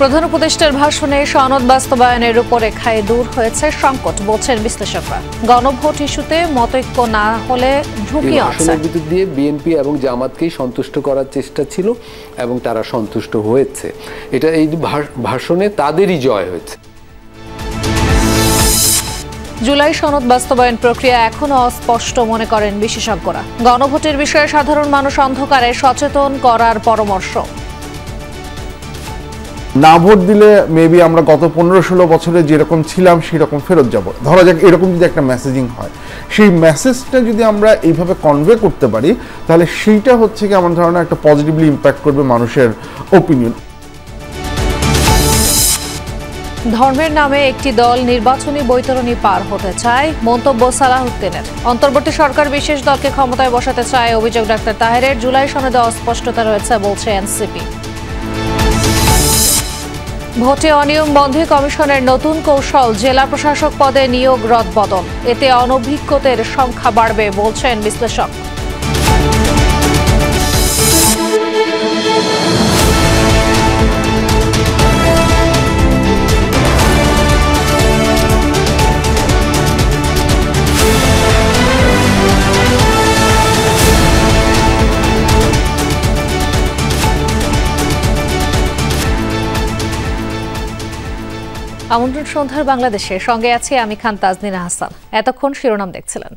প্রধান উপদেষ্টার ভাষণে সনদ বাস্তবায়নের রূপরেখায় দূর হয়েছে সংকট বলছেন বিশ্লেষকরা। গণভোট ইস্যুতে মতৈক্য না হলে ঝুঁকি আছে। বিদ্যুৎ দিয়ে বিএনপি এবং জামাতকেই সন্তুষ্ট করার চেষ্টা ছিল এবং তারা সন্তুষ্ট হয়েছে। এটা এই ভাষণে তাদেরই জয় হয়েছে। জুলাই সনদ বাস্তবায়ন প্রক্রিয়া এখনো অস্পষ্ট মনে করেন বিশেষজ্ঞরা। গণভোটের বিষয়ে সাধারণ মানুষ অন্ধকারে সচেতন করার পরামর্শ। না ভোট দিলে মেবি আমরা গত 15-16 বছরে যেরকম ছিলাম সেরকম ফেরত যাব। ধরা যাক এরকম যদি একটা মেসেজিং হয়, সেই মেসেজটা যদি আমরা এইভাবে কনভে করতে পারি তাহলে সেইটা হচ্ছে কি আমার ধারণা একটা পজিটিভলি ইম্প্যাক্ট করবে মানুষের ওপিনিয়ন। ধর্মের নামে একটি দল নির্বাচনী বৈতরণী পার হতে চায় মন্তব্য সালাহউদ্দিনের। অন্তর্বর্তী সরকার বিশেষ দলকে ক্ষমতায় বসাতে চায় অভিযোগ ডাক্তার তাহেরের। জুলাই সনদে অস্পষ্টতা রয়েছে বলছে এনসিপি। ভোটে অনিয়ম বন্ধে কমিশনের নতুন কৌশল, জেলা প্রশাসক পদে নিয়োগ রদবদল। এতে অনভিজ্ঞদের সংখ্যা বাড়বে বলছেন বিশ্লেষক। আমন্ত্রণ সন্ধ্যার বাংলাদেশের সঙ্গে আছি আমি খান তাজনীনা হাসান। এতক্ষণ শিরোনাম দেখছিলেন।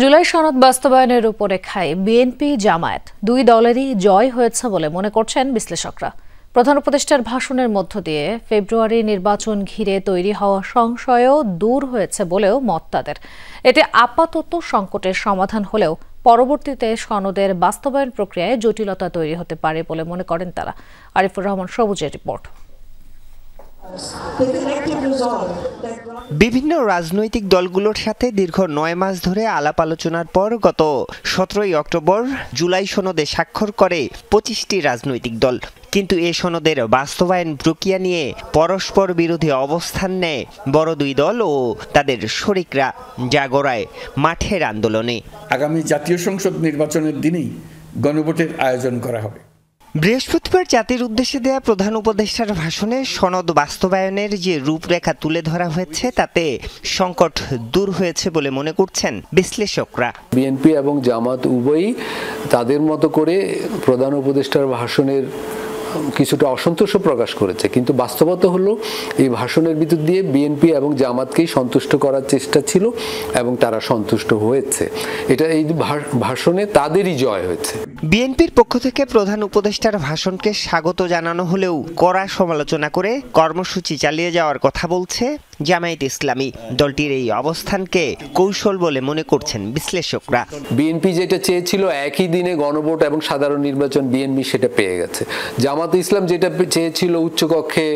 জুলাই সনদ বাস্তবায়নের রূপরেখায় বিএনপি জামায়াত দুই দলেরই জয় হয়েছে বলে মনে করছেন বিশ্লেষকরা। প্রধান উপদেষ্টার ভাষণের মধ্য দিয়ে ফেব্রুয়ারি নির্বাচন ঘিরে তৈরি হওয়া সংশয়ও দূর হয়েছে বলেও মত তাদের। এতে আপাতত সংকটের সমাধান হলেও পরবর্তীতে সনদের বাস্তবায়ন প্রক্রিয়ায় জটিলতা তৈরি হতে পারে বলে মনে করেন তারা। আরিফুর রহমান সবুজের রিপোর্ট। বিভিন্ন রাজনৈতিক দলগুলোর সাথে দীর্ঘ 9 মাস ধরে আলাপ আলোচনার পর গত 17 অক্টোবর জুলাই সনদে স্বাক্ষর করে 25টি রাজনৈতিক দল। কিন্তু এ সনদের বাস্তবায়ন প্রক্রিয়া নিয়ে পরস্পর বিরোধী অবস্থান নেয় বড় দুই দল ও তাদের শরিকরা, যা গড়ায় মাঠের আন্দোলনে। আগামী জাতীয় সংসদ নির্বাচনের দিনেই গণভোটের আয়োজন করা হবে। বৃহস্পতিবার জাতির উদ্দেশ্যে দেয়া প্রধান উপদেষ্টার ভাষণে সনদ বাস্তবায়নের যে রূপরেখা তুলে ধরা হয়েছে তাতে সংকট দূর হয়েছে বলে মনে করছেন বিশ্লেষকরা। বিএনপি এবং জামাত উভয়ই তাদের মতো করে প্রধান উপদেষ্টার ভাষণের কিছুটা অসন্তোষ প্রকাশ করেছে, কিন্তু বাস্তবতা হলো এই ভাষণের ভিতর দিয়ে বিএনপি এবং জামাতকেই সন্তুষ্ট করার চেষ্টা ছিল এবং তারা সন্তুষ্ট হয়েছে। এটা এই ভাষণে তাদেরই জয় হয়েছে। বিএনপির পক্ষ থেকে প্রধান উপদেষ্টার ভাষণকে স্বাগত জানানো হলেও কড়া সমালোচনা করে কর্মসূচি চালিয়ে যাওয়ার কথা বলছে জামায়াতে ইসলামী। দলটির এই অবস্থানকে কৌশল বলে মনে করছেন বিশ্লেষকরা। বিএনপি যেটা চেয়েছিল একই দিনে গণভোট এবং সাধারণ নির্বাচন, বিএনপি সেটা পেয়ে গেছে। জামাত ইসলাম যেটা চেয়েছিল উচ্চকক্ষে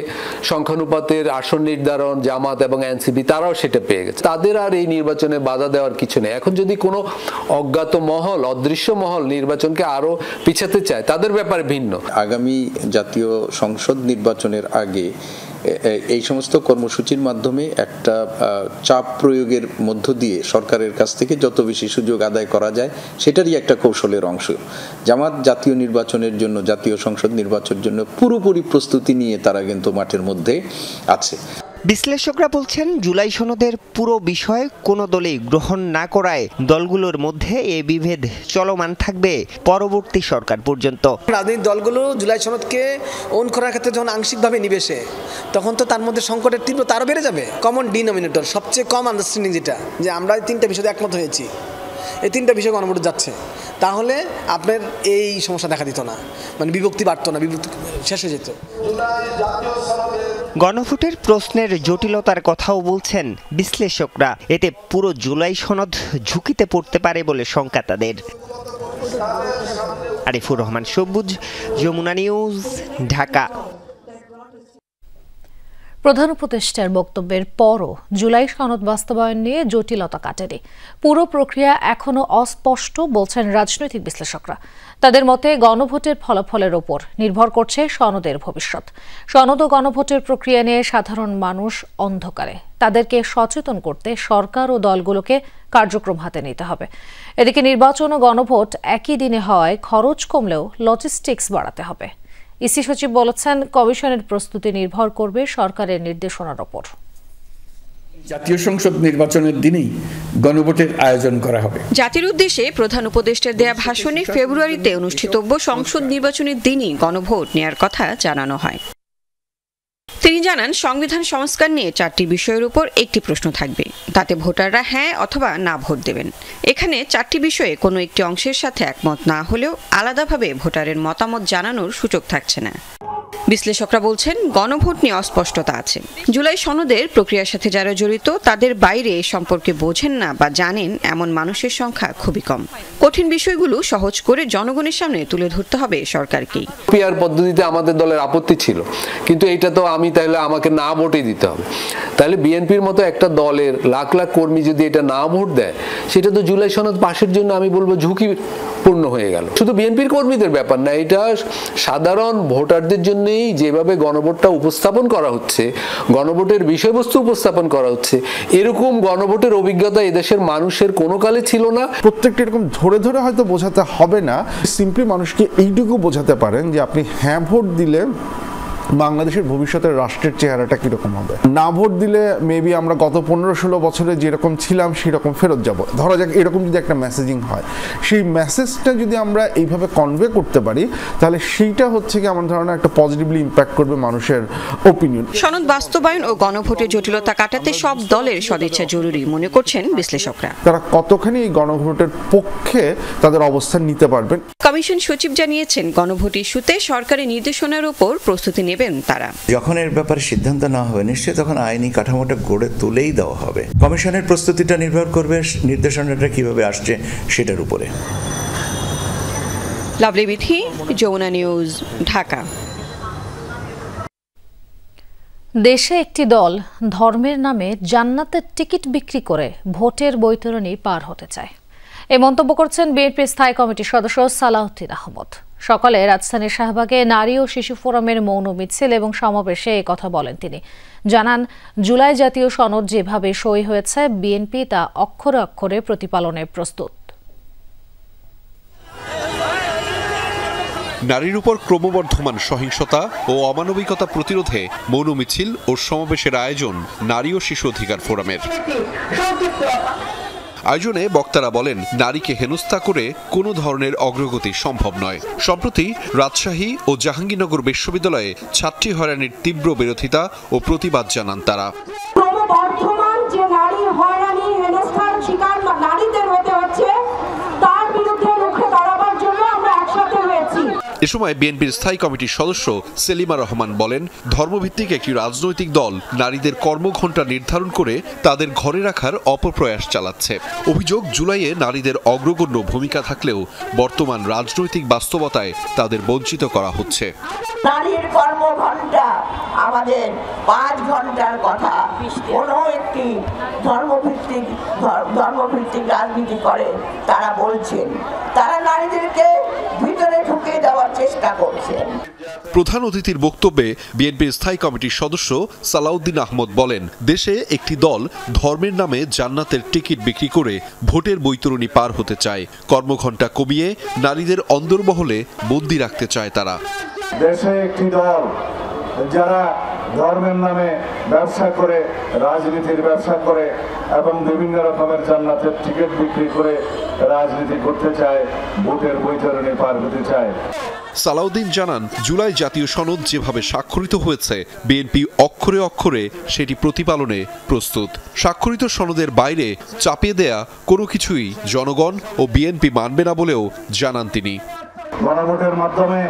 সংখ্যানুপাতের আসন নির্ধারণ, জামাত এবং এনসিপি তারাও সেটা পেয়ে গেছে। তাদের আর এই নির্বাচনে বাধা দেওয়ার কিছু নেই। এখন যদি কোনো অজ্ঞাত মহল, অদৃশ্য মহল নির্বাচনকে আরো পিছাতে চায়, তাদের ব্যাপারে ভিন্ন। আগামী জাতীয় সংসদ নির্বাচনের আগে এই সমস্ত কর্মসূচির মাধ্যমে একটা চাপ প্রয়োগের মধ্য দিয়ে সরকারের কাছ থেকে যত বেশি সুযোগ আদায় করা যায় সেটারই একটা কৌশলের অংশ। জামাত জাতীয় নির্বাচনের জন্য, জাতীয় সংসদ নির্বাচনের জন্য পুরোপুরি প্রস্তুতি নিয়ে তারা কিন্তু মাঠের মধ্যে আছে। বিশ্লেষকরা বলছেন জুলাই সনদের পুরো বিষয় কোনো দলই গ্রহণ না করায় দলগুলোর মধ্যে এ বিভেদ চলমান থাকবে পরবর্তী সরকার পর্যন্ত। রাজনৈতিক দলগুলো জুলাই সনদকে ওন করার ক্ষেত্রে যখন আংশিকভাবে নিবেশে, তখন তো তার মধ্যে সংকটের তীব্রতা আরও বেড়ে যাবে। কমন ডিনোমিনেটর, সবচেয়ে কম আন্ডারস্ট্যান্ডিং যেটা, যে আমরা এই 3টা বিষয়ে একমত হয়েছি, এই 3টা বিষয় গণভোটে যাচ্ছে, তাহলে আপনার এই সমস্যা দেখা দিত না, মানে বিভক্তি বাড়তো না, বিভক্তি শেষ হয়ে যেত। গণভোটের প্রশ্নের জটিলতার কথাও বলছেন বিশ্লেষকরা। এতে পুরো জুলাই সনদ ঝুঁকিতে পড়তে পারে বলে শঙ্কা তাদের। আরিফুর রহমান সবুজ, যমুনা নিউজ, ঢাকা। প্রধান উপদেষ্টার বক্তব্যের পরও জুলাই সনদ বাস্তবায়ন নিয়ে জটিলতা কাটেনি। পুরো প্রক্রিয়া এখনো অস্পষ্ট বলছেন রাজনৈতিক বিশ্লেষকরা। তাদের মতে গণভোটের ফলাফলের ওপর নির্ভর করছে সনদের ভবিষ্যৎ। সনদ ও গণভোটের প্রক্রিয়া নিয়ে সাধারণ মানুষ অন্ধকারে। তাদেরকে সচেতন করতে সরকার ও দলগুলোকে কার্যক্রম হাতে নিতে হবে। এদিকে নির্বাচন ও গণভোট একই দিনে হওয়ায় খরচ কমলেও লজিস্টিক্স বাড়াতে হবে। ইসি সচিব বলেছেন, কমিশনের প্রস্তুতি নির্ভর করবে সরকারের নির্দেশনার ওপর। জাতীয় সংসদ নির্বাচনের দিনেই গণভোটের আয়োজন করা হবে। জাতির উদ্দেশ্যে প্রধান উপদেষ্টার দেয়া ভাষণে ফেব্রুয়ারিতে অনুষ্ঠিতব্য সংসদ নির্বাচনের দিনই গণভোট নেয়ার কথা জানানো হয়। তিনি জানান, সংবিধান সংস্কার নিয়ে 4টি বিষয়ের উপর একটি প্রশ্ন থাকবে, তাতে ভোটাররা হ্যাঁ অথবা না ভোট দেবেন। এখানে 4টি বিষয়ে কোনো একটি অংশের সাথে একমত না হলেও আলাদাভাবে ভোটারের মতামত জানানোর সুযোগ থাকছে না। বিশ্লেষকরা বলছেন, গণভোট নিয়ে অস্পষ্টতা আছে। জুলাই সনদের প্রক্রিয়ার সাথে যারা জড়িত তাদের বাইরে এ সম্পর্কে বোঝেন না বা জানেন এমন মানুষের সংখ্যা খুবই কম। কঠিন বিষয়গুলো সহজ করে জনগণের সামনে তুলে ধরতে হবে সরকারকেই। পিআর পদ্ধতিতে আমাদের দলের আপত্তি ছিল, কিন্তু এটা তো তাহলে আমাকে না ভোটই দিতে হবে। তাহলে বিএনপির মতো একটা দলের লাখ লাখ কর্মী যদি এটা না ভোট দেয়, সেটা তো জুলাই সনদ পাশের জন্য আমি বলবো ঝুঁকিপূর্ণ হয়ে গেল। শুধু বিএনপির কর্মীদের ব্যাপার না, এটা সাধারণ ভোটারদের জন্যই যেভাবে গণভোটটা উপস্থাপন করা হচ্ছে, গণভোটের বিষয়বস্তু উপস্থাপন করা হচ্ছে, এরকম গণভোটের অভিজ্ঞতা এদেশের মানুষের কোনো কালে ছিল না। প্রত্যেকটা এরকম ধরে ধরে হয়তো বোঝাতে হবে না, সিম্পলি মানুষকে এইটুকু বোঝাতে পারেন যে আপনি হ্যাঁ ভোট দিলে বাংলাদেশের ভবিষ্যতের রাষ্ট্রের চেহারাটা কিরকম হবে, না ভোট দিলে মেবি আমরা গত 15-16 বছরে যেরকম ছিলাম সেরকম ফেরত যাব। ধরা যাক এরকম যদি একটা মেসেজিং হয়, সেই মেসেজটা যদি আমরা এইভাবে কনভে করতে পারি, তাহলে সেইটা হচ্ছে কি আমার ধারণা একটা পজিটিভলি ইম্প্যাক্ট করবে মানুষের ওপিনিয়ন। সনদ বাস্তবায়ন ও গণভোটের জটিলতা কাটাতে সব দলের সদিচ্ছা জরুরি মনে করছেন বিশ্লেষকরা। তারা কতখানি এই গণভোটের পক্ষে তাদের অবস্থান নিতে পারবেন। কমিশন সচিব জানিয়েছেন, গণভোট ইস্যুতে সরকারি নির্দেশনার উপর প্রস্তুতি নেবেন তারা। যখন এর ব্যাপারে সিদ্ধান্ত নেওয়া হবে, নিশ্চয়ই তখন আইনি কাঠামোটা গড়ে তুলেই দেওয়া হবে। কমিশনের প্রস্তুতিটা নির্ভর করবে নির্দেশনাটা কিভাবে আসছে সেটার উপরে। লাভলি বিথি, যমুনা নিউজ, ঢাকা। দেশে একটি দল ধর্মের নামে জান্নাতের টিকিট বিক্রি করে ভোটের বৈতরণী পার হতে চায়, এই মন্তব্য করছেন বিএনপির স্থায়ী কমিটির সদস্য সালাউদ্দিন আহমদ। সকালে রাজধানীর শাহবাগে নারী ও শিশু ফোরামের মৌন মিছিল এবং সমাবেশে এই কথা বলেন তিনি। জানান, জুলাই জাতীয় সনদ যেভাবে সই হয়েছে, বিএনপি তা অক্ষরে অক্ষরে প্রতিপালনে প্রস্তুত। নারীর উপর ক্রমবর্ধমান সহিংসতা ও অমানবিকতা প্রতিরোধে মৌন মিছিল ও সমাবেশের আয়োজন নারী ও শিশু অধিকার ফোরামের। আয়োজনে বক্তারা বলেন, নারীকে হেনস্থা করে কোনো ধরনের অগ্রগতি সম্ভব নয়। সম্প্রতি রাজশাহী ও জাহাঙ্গীরনগর বিশ্ববিদ্যালয়ে ছাত্রী হয়রানির তীব্র বিরোধিতা ও প্রতিবাদ জানান তারা। ক্রমবর্ধমান যে নারী হয়রানি হেনস্থার শিকার নারীদের হতে হচ্ছে, তার বিরুদ্ধে রুখে দাঁড়াবার জন্য আমরা একসাথে হয়েছি। এ সময় বিএনপির স্থায়ী কমিটির সদস্য সেলিমা রহমান বলেন, ধর্মভিত্তিক একটি রাজনৈতিক দল নারীদের কর্মঘণ্টা নির্ধারণ করে তাদের ঘরে রাখার অপপ্রয়াস চালাচ্ছে। অভিযোগ, জুলাইয়ে নারীদের অগ্রগণ্য ভূমিকা থাকলেও বর্তমান রাজনৈতিক বাস্তবতায় তাদের বঞ্চিত করা হচ্ছে। নারীর কর্মঘণ্টা আমাদের 5 ঘন্টার কথা কোনো একটি ধর্মভিত্তিক রাজনীতি করে তারা বলছেন, তারা নারীদেরকে ভিতরে ঢুকিয়ে দেওয়ার চেষ্টা করছেন। প্রধান অতিথির বক্তব্যে বিএনপির স্থায়ী কমিটির সদস্য সালাউদ্দিন আহমদ বলেন, দেশে একটি দল ধর্মের নামে জান্নাতের টিকিট বিক্রি করে ভোটের বৈতরণী পার হতে চায়। কর্মঘণ্টা কমিয়ে নারীদের অন্দরমহলে বন্দী রাখতে চায় তারা। দেশে একটি দল যারা ধর্মের নামে ব্যবসা করে, রাজনীতির ব্যবসা করে এবং বিভিন্ন রকমের জান্নাতের টিকিট বিক্রি করে রাজনীতি করতে চায়, ভোটের বৈতরণী পার হতে চায়। সালাউদ্দিন জানান, জুলাই জাতীয় সনদ যেভাবে স্বাক্ষরিত হয়েছে, বিএনপি অক্ষরে অক্ষরে সেটি প্রতিপালনে প্রস্তুত। স্বাক্ষরিত সনদের বাইরে চাপিয়ে দেয়া কোনো কিছুই জনগণ ও বিএনপি মানবে না বলেও জানান তিনি। গণভোটের মাধ্যমে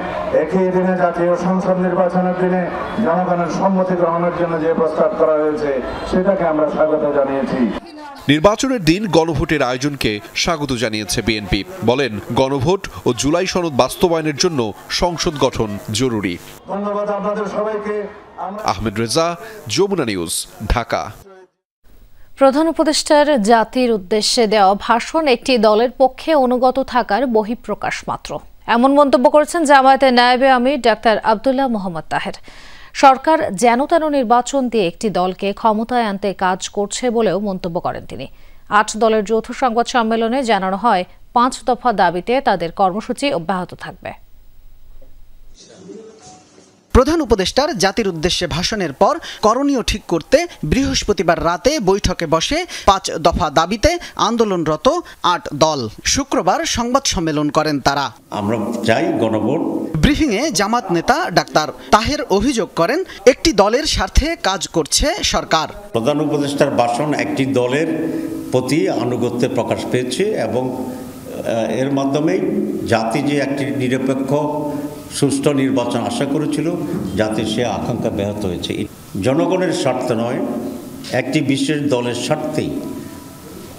একই দিনে জাতীয় সংসদ নির্বাচনের দিনে জনগণের সম্মতি গ্রহণের জন্য যে প্রস্তাব করা হয়েছে, সেটাকে আমরা স্বাগত জানিয়েছি। নির্বাচনের দিন গণভোটের আয়োজনকে স্বাগত জানিয়েছে বিএনপি। বলেন, গণভোট ও জুলাই সনদ বাস্তবায়নের জন্য সংসদ গঠন জরুরি। ধন্যবাদ আপনাদের সবাইকে। আহমেদ রেজা, যমুনা নিউজ, ঢাকা। প্রধান উপদেষ্টার জাতির উদ্দেশ্যে দেওয়া ভাষণ একটি দলের পক্ষে অনুগত থাকার বহিঃপ্রকাশ মাত্র, এমন মন্তব্য করেছেন জামায়াতের নায়েবে আমির ডাক্তার আব্দুল্লাহ মোহাম্মদ তাহের। সরকার যেন তেন নির্বাচন দিয়ে একটি দলকে ক্ষমতায় আনতে কাজ করছে বলেও মন্তব্য করেন তিনি। 8 দলের যৌথ সংবাদ সম্মেলনে জানানো হয়, 5 দফা দাবিতে তাদের কর্মসূচি অব্যাহত থাকবে। প্রধান উপদেষ্টার জাতির উদ্দেশ্যে ভাষণের পর করণীয় ঠিক করতে বৃহস্পতিবার রাতে বৈঠকে বসে 5 দফা দাবিতে আন্দোলনরত 8 দল। শুক্রবার সংবাদ সম্মেলন করেন তারা। আমরা চাই গণভোট। ব্রিফিংয়ে জামাত নেতা ডাক্তার তাহের অভিযোগ করেন, একটি দলের স্বার্থে কাজ করছে সরকার। প্রধান উপদেষ্টার ভাষণ একটি দলের প্রতি আনুগত্যে প্রকাশ পেয়েছে এবং এর মাধ্যমেই জাতি যে একটি নিরপেক্ষ সুষ্ঠু নির্বাচন আশা করেছিল, জাতির সে আকাঙ্ক্ষা ব্যাহত হয়েছে। জনগণের স্বার্থ নয়, একটি বিশেষ দলের স্বার্থেই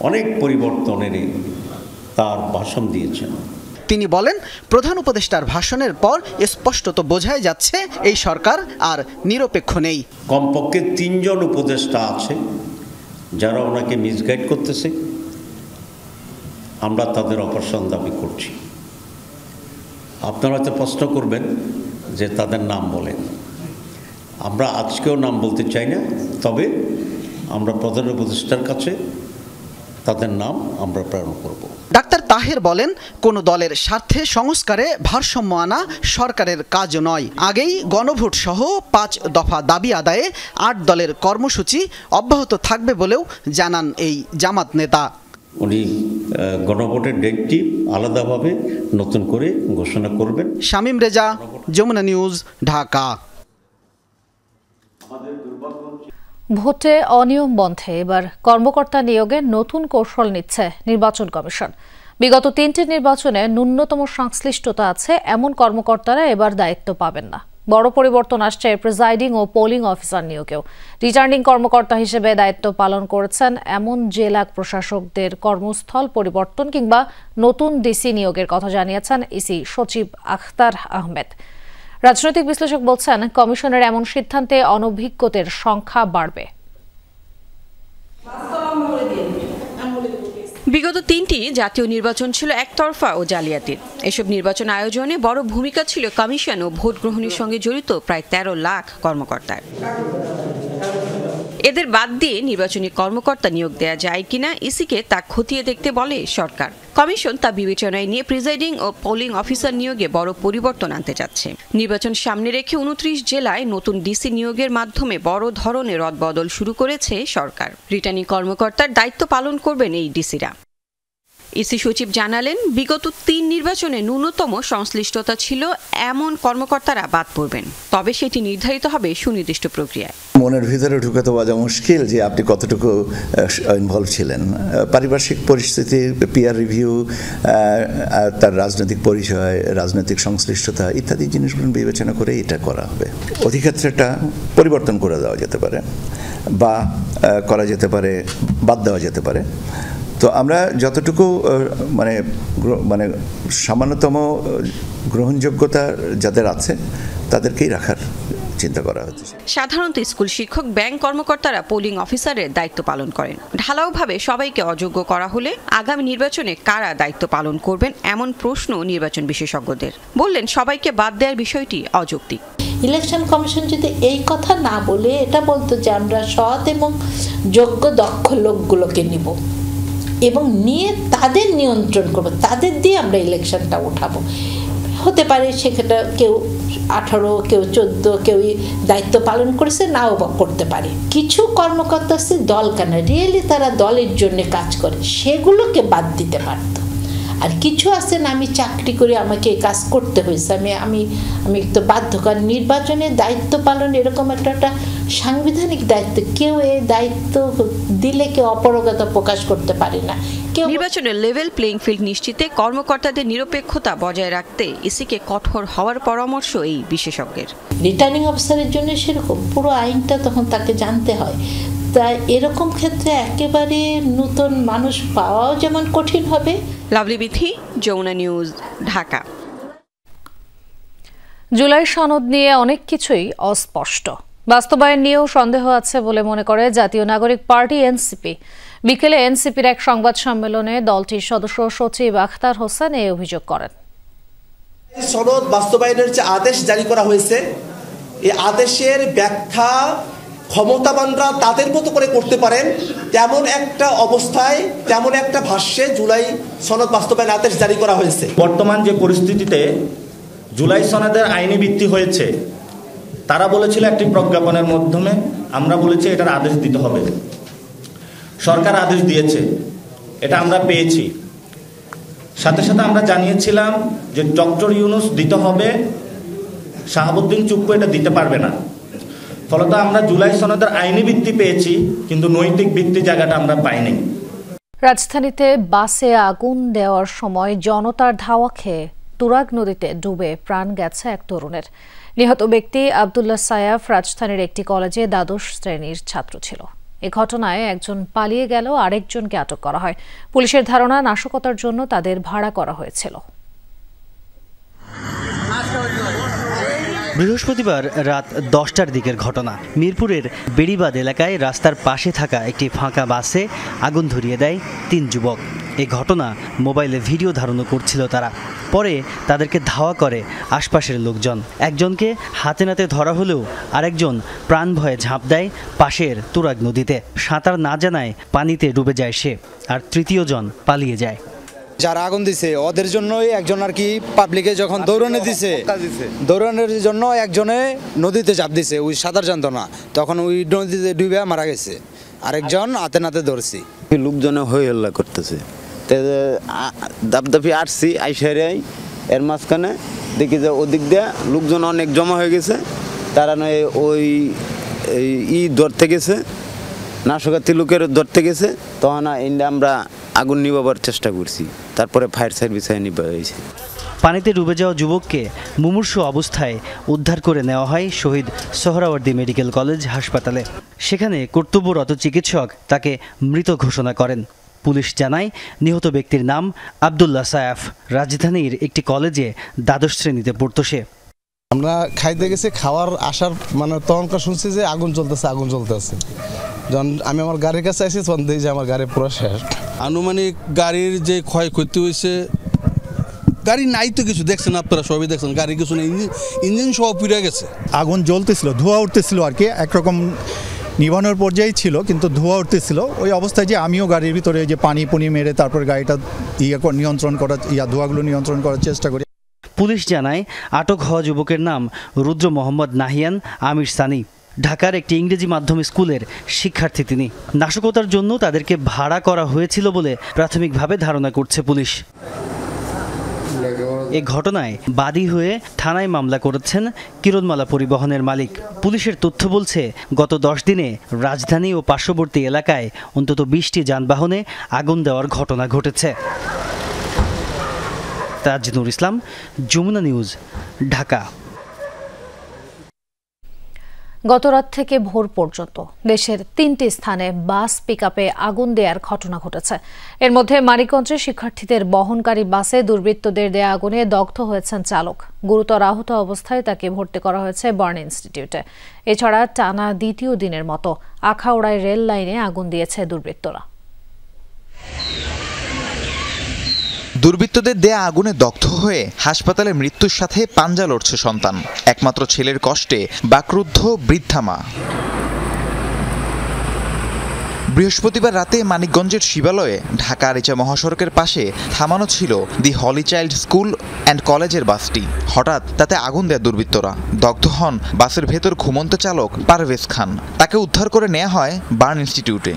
অনেক পরিবর্তনের তার ভাষণ দিয়েছেন। তিনি বলেন, প্রধান উপদেষ্টার ভাষণের পর স্পষ্টত বোঝাই যাচ্ছে এই সরকার আর নিরপেক্ষ নেই। কমপক্ষে 3 জন উপদেষ্টা আছে যারা ওনাকে মিসগাইড করতেছে। আমরা তাদের অপসারণ দাবি করছি। আপনারা হয়তো প্রশ্ন করবেন যে তাদের নাম বলেন। আমরা আজকেও নাম বলতে চাই না, তবে আমরা প্রধান উপদেষ্টার কাছে তাদের নাম আমরা প্রেরণ করব। ডাক্তার তাহের বলেন, কোন দলের স্বার্থে সংস্কারে ভারসাম্য আনা সরকারের কাজ নয়। আগেই গণভোট সহ 5 দফা দাবি আদায়ে 8 দলের কর্মসূচি অব্যাহত থাকবে বলেও জানান এই জামাত নেতা। উনি গণভোটের ডেটটি আলাদাভাবে নতুন করে ঘোষণা করবেন। শামীম রেজা, যমুনা নিউজ, ঢাকা। ভোটে অনিয়ম বন্ধে এবার কর্মকর্তা নিয়োগে নতুন কৌশল নিচ্ছে নির্বাচন কমিশন। বিগত 3টি নির্বাচনে ন্যূনতম সংশ্লিষ্টতা আছে এমন কর্মকর্তারা এবার দায়িত্ব পাবেন না। বড় পরিবর্তন আসছে প্রিজাইডিং ও পোলিং অফিসার নিয়োগেও। রিটার্নিং কর্মকর্তা হিসেবে দায়িত্ব পালন করেছেন এমন জেলা প্রশাসকদের কর্মস্থল পরিবর্তন কিংবা নতুন ডিসি নিয়োগের কথা জানিয়েছেন ইসি সচিব আখতার আহমেদ। রাজনৈতিক বিশ্লেষক বলছেন, কমিশনের এমন সিদ্ধান্তে অনভিজ্ঞদের সংখ্যা বাড়বে। বিগত 3টি জাতীয় নির্বাচন ছিল একতরফা ও জালিয়াতির। এসব নির্বাচন আয়োজনে বড় ভূমিকা ছিল কমিশন ও ভোট গ্রহণের সঙ্গে জড়িত প্রায় 13 লাখ কর্মকর্তার। এদের বাদ দিয়ে নির্বাচনী কর্মকর্তা নিয়োগ দেয়া যায় কিনা ইসিকে তা খতিয়ে দেখতে বলে সরকার। কমিশন তা বিবেচনায় নিয়ে প্রিজাইডিং ও পোলিং অফিসার নিয়োগে বড় পরিবর্তন আনতে যাচ্ছে। নির্বাচন সামনে রেখে 29 জেলায় নতুন ডিসি নিয়োগের মাধ্যমে বড় ধরনের রদবদল শুরু করেছে সরকার। রিটার্নিং কর্মকর্তার দায়িত্ব পালন করবেন এই ডিসিরা। ইসি সচিব জানালেন, বিগত 3 নির্বাচনে ন্যূনতম সংশ্লিষ্টতা ছিল এমন কর্মকর্তারা বাদ পড়বেন, তবে সেটি নির্ধারিত হবে সুনির্দিষ্ট প্রক্রিয়ায়। মনের ভিতরে ঢুকে তো বোঝা মুশকিল যে আপনি কতটুকু ইনভলভ ছিলেন। পারিপার্শ্বিক পরিস্থিতি, পিয়ার রিভিউ, তার রাজনৈতিক পরিচয়, রাজনৈতিক সংশ্লিষ্টতা ইত্যাদি জিনিসগুলো বিবেচনা করে এটা করা হবে। অধিক্ষেত্রটা পরিবর্তন করে দেওয়া যেতে পারে বা করা যেতে পারে, বাদ দেওয়া যেতে পারে। তো আমরা যতটুকু মানে সামান্যতম গ্রহণযোগ্যতা যাদের আছে তাদেরকেই রাখার চিন্তা করা হচ্ছে। সাধারণত স্কুল শিক্ষক, ব্যাংক কর্মকর্তারা পোলিং অফিসারের দায়িত্ব পালন করেন। ঢালাওভাবে সবাইকে অযোগ্য করা হলে আগামী নির্বাচনে কারা দায়িত্ব পালন করবেন এমন প্রশ্ন নির্বাচন বিশেষজ্ঞদের। বললেন, সবাইকে বাদ দেওয়ার বিষয়টি অযৌক্তিক। ইলেকশন কমিশন যদি এই কথা না বলে এটা বলতো যে আমরা সৎ এবং যোগ্য দক্ষ লোকগুলোকে নিব এবং নিয়ে তাদের নিয়ন্ত্রণ করবো, তাদের দিয়ে আমরা ইলেকশনটা উঠাবো, হতে পারে সেক্ষেত্রে কেউ 18, কেউ 14, কেউ দায়িত্ব পালন করেছে, নাও বা করতে পারে। কিছু কর্মকর্তা আছে দল কেন রিয়েলি তারা দলের জন্য কাজ করে, সেগুলোকে বাদ দিতে পারতো। আর কিছু আছে না, আমি চাকরি করে আমাকে কাজ করতে হয়েছে, আমি তো বাধ্যকর। নির্বাচনের দায়িত্ব পালন এরকম একটা সাংবিধানিক দায়িত্ব, কেউ এই দায়িত্ব দিলে কেউ অপারগতা প্রকাশ করতে পারে না। নির্বাচনের লেভেল প্লেইং ফিল্ড নিশ্চিতে কর্মকর্তাদের নিরপেক্ষতা বজায় রাখতে ইসিকে কঠোর হওয়ার পরামর্শ এই বিশেষজ্ঞের। রিটার্নিং অফিসারের জন্য সেরকম পুরো আইনটা তখন তাকে জানতে হয়। তাই এরকম ক্ষেত্রে একেবারে নতুন মানুষ পাওয়াও যেমন কঠিন হবে। লাভলি বিথি, যমুনা নিউজ, ঢাকা। জুলাই সনদ নিয়ে অনেক কিছুই অস্পষ্ট, বাস্তবায়ন নিয়েও সন্দেহ আছে বলে মনে করে জাতীয় নাগরিক পার্টি এনসিপি। বিকেলে এনসিপির এক সংবাদ সম্মেলনে দলটির সদস্য সচিব আখতার হোসেন এই অভিযোগ করেন। সনদ বাস্তবায়নের যে আদেশ জারি করা হয়েছে, এই আদেশের ব্যাখ্যা ক্ষমতাবানরা তাদের মতো করে করতে পারেন, তেমন একটা অবস্থায়, তেমন একটা ভাষ্যে জুলাই সনদ বাস্তবায়ন আদেশ জারি করা হয়েছে। বর্তমান যে পরিস্থিতিতে জুলাই সনদের আইনি ভিত্তি হয়েছে, তারা বলেছিল একটি প্রজ্ঞাপনের মাধ্যমে, আমরা বলেছি এটার আদেশ দিতে হবে। সরকার আদেশ দিয়েছে, এটা আমরা পেয়েছি। সাথে সাথে আমরা জানিয়েছিলাম যে ডক্টর ইউনূস দিতে হবে, শাহাবুদ্দিন চুপ্পু এটা দিতে পারবে না। ফলত আমরা জুলাই সনদের আইনি ভিত্তি পেয়েছি, কিন্তু নৈতিক ভিত্তি জায়গাটা আমরা পাইনি। রাজধানীতে বাসে আগুন দেওয়ার সময় জনতার ধাওয়া খেয়ে তুরাগ নদীতে ডুবে প্রাণ গেছে এক তরুণের। নিহত ব্যক্তি আব্দুল্লাহ সায়াফ রাজধানীর একটি কলেজে দ্বাদশ শ্রেণীর ছাত্র ছিল। এ ঘটনায় একজন পালিয়ে গেল, আরেকজনকে আটক করা হয়। পুলিশের ধারণা নাশকতার জন্য তাদের ভাড়া করা হয়েছিল। বৃহস্পতিবার রাত 10টার দিকের ঘটনা। মিরপুরের বেড়িবাঁধ এলাকায় রাস্তার পাশে থাকা একটি ফাঁকা বাসে আগুন ধরিয়ে দেয় 3 যুবক। এই ঘটনা মোবাইলে ভিডিও ধারণও করছিল তারা। পরে তাদেরকে ধাওয়া করে আশপাশের লোকজন। একজনকে হাতে নাতে ধরা হলেও আরেকজন প্রাণ ভয়ে ঝাঁপ দেয় পাশের তুরাগ নদীতে। সাঁতার না জানায় পানিতে ডুবে যায় সে, আর তৃতীয়জন পালিয়ে যায়। যারা আগুন দিছে ওদের জন্যই একজন আর কি পাবলিকে যখন দৌড়ানো দিছে, দৌড়ানোর জন্য একজনে নদীতে চাপ দিছে, ওই সাঁতার জানতো না, তখন ওই নদীতে ডুবে মারা গেছে। আরেকজন হাতে নাতে ধরছি। লোকজনে হই হল্লা করতেছে, দাপদাপি আসছি আইসারাই, এর মাঝখানে দেখি যে ওদিক দিয়ে লোকজন অনেক জমা হয়ে গেছে। তারা নয় ওই ধরতে গেছে, নাশকাতি লোকের ধরতে গেছে, তখন আমরা আগুন নিভাবার চেষ্টা করছি। তারপরে ফায়ার সার্ভিস নিভা হয়েছে। পানিতে ডুবে যাওয়া যুবককে মুমূর্ষু অবস্থায় উদ্ধার করে নেওয়া হয় শহীদ সোহরাওয়ার্দী মেডিকেল কলেজ হাসপাতালে। সেখানে কর্তব্যরত চিকিৎসক তাকে মৃত ঘোষণা করেন। পুলিশ জানায় নিহত ব্যক্তির নাম আব্দুল্লাহ সায়াফ। রাজধানীর একটি কলেজে দ্বাদশ শ্রেণীতে পড়তো সে। আমরা খাইতে গেছি, খাওয়ার আসার মানে তখনকার শুনছি যে আগুন জ্বলতেছে। যখন আমি আমার গাড়ির কাছে আসি তখন দেখি যে আমার গাড়ি পুরো শেষ। আনুমানিক গাড়ির যে ক্ষয়ক্ষতি হয়েছে, গাড়ি নাই তো কিছু দেখছেন আপনারা, সবই দেখছেন, গাড়ি কিছু নেই, ইঞ্জিন সহ পুড়ে গেছে। আগুন জ্বলতেছিল, ধোঁয়া উঠতেছিল আর কি, একরকম নিভানোর পর্যায়ে ছিল, কিন্তু ধোঁয়া উঠতেছিল। ওই অবস্থায় যে আমিও গাড়ির ভিতরে যে পানি মেরে তারপর গাড়িটা ধোঁয়াগুলো নিয়ন্ত্রণ করার চেষ্টা করি। পুলিশ জানায় আটক হওয়া যুবকের নাম রুদ্র মোহাম্মদ নাহিয়ান আমির সানি। ঢাকার একটি ইংরেজি মাধ্যম স্কুলের শিক্ষার্থী তিনি। নাশকতার জন্য তাদেরকে ভাড়া করা হয়েছিল বলে প্রাথমিকভাবে ধারণা করছে পুলিশ। এ ঘটনায় বাদী হয়ে থানায় মামলা করেছেন কিরণমালা পরিবহনের মালিক। পুলিশের তথ্য বলছে গত 10 দিনে রাজধানী ও পার্শ্ববর্তী এলাকায় অন্তত 20টি যানবাহনে আগুন দেওয়ার ঘটনা ঘটেছে। তাজনুর ইসলাম, যমুনা নিউজ, ঢাকা। গতরাত থেকে ভোর পর্যন্ত দেশের 3টি স্থানে বাস পিকআপে আগুন দেওয়ার ঘটনা ঘটেছে। এর মধ্যে মানিকগঞ্জে শিক্ষার্থীদের বহনকারী বাসে দুর্বৃত্তদের দেয়া আগুনে দগ্ধ হয়েছেন চালক। গুরুতর আহত অবস্থায় তাকে ভর্তি করা হয়েছে বার্ন ইনস্টিটিউটে। এছাড়া টানা দ্বিতীয় দিনের মতো আখাউড়ায় রেল লাইনে আগুন দিয়েছে দুর্বৃত্তরা। দুর্বৃত্তদের দেয়া আগুনে দগ্ধ হয়ে হাসপাতালে মৃত্যুর সাথে পাঞ্জা লড়ছে সন্তান। একমাত্র ছেলের কষ্টে বাকরুদ্ধ বৃদ্ধা মা। বৃহস্পতিবার রাতে মানিকগঞ্জের শিবালয়ে ঢাকা আরিচা মহাসড়কের পাশে থামানো ছিল দি হলি চাইল্ড স্কুল অ্যান্ড কলেজের বাসটি। হঠাৎ তাতে আগুন দেয় দুর্বৃত্তরা। দগ্ধ হন বাসের ভেতর ঘুমন্ত চালক পারভেজ খান। তাকে উদ্ধার করে নেওয়া হয় বার্ন ইনস্টিটিউটে।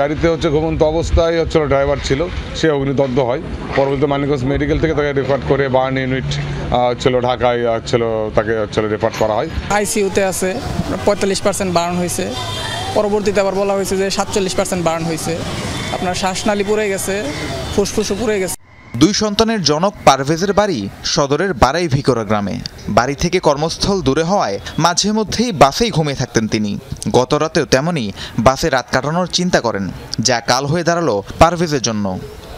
গাড়িতে ঘুমন্ত অবস্থায় ড্রাইভার ছিল, সে অগ্নিদগ্ধ হয়। পরবর্তীতে মানিকগঞ্জ মেডিকেল থেকে তাকে রেফার করে বার্ন ইউনিট ঢাকায় তাকে রেফার করা হয়। আইসিইউতে আছে, 45% বার্ন হয়েছে। পরবর্তীতে আবার বলা হয়েছে যে 47% বার্ন হয়েছে। আপনার শ্বাসনালী পুড়ে গেছে, ফুসফুসও পুড়ে গেছে। 2 সন্তানের জনক পারভেজের বাড়ি সদরের বারাই ভিকরা গ্রামে। বাড়ি থেকে কর্মস্থল দূরে হওয়ায় মাঝে মধ্যেই বাসেই ঘুমিয়ে থাকতেন তিনি। গত রাতেও তেমনই বাসে রাত কাটানোর চিন্তা করেন, যা কাল হয়ে দাঁড়ালো পারভেজের জন্য।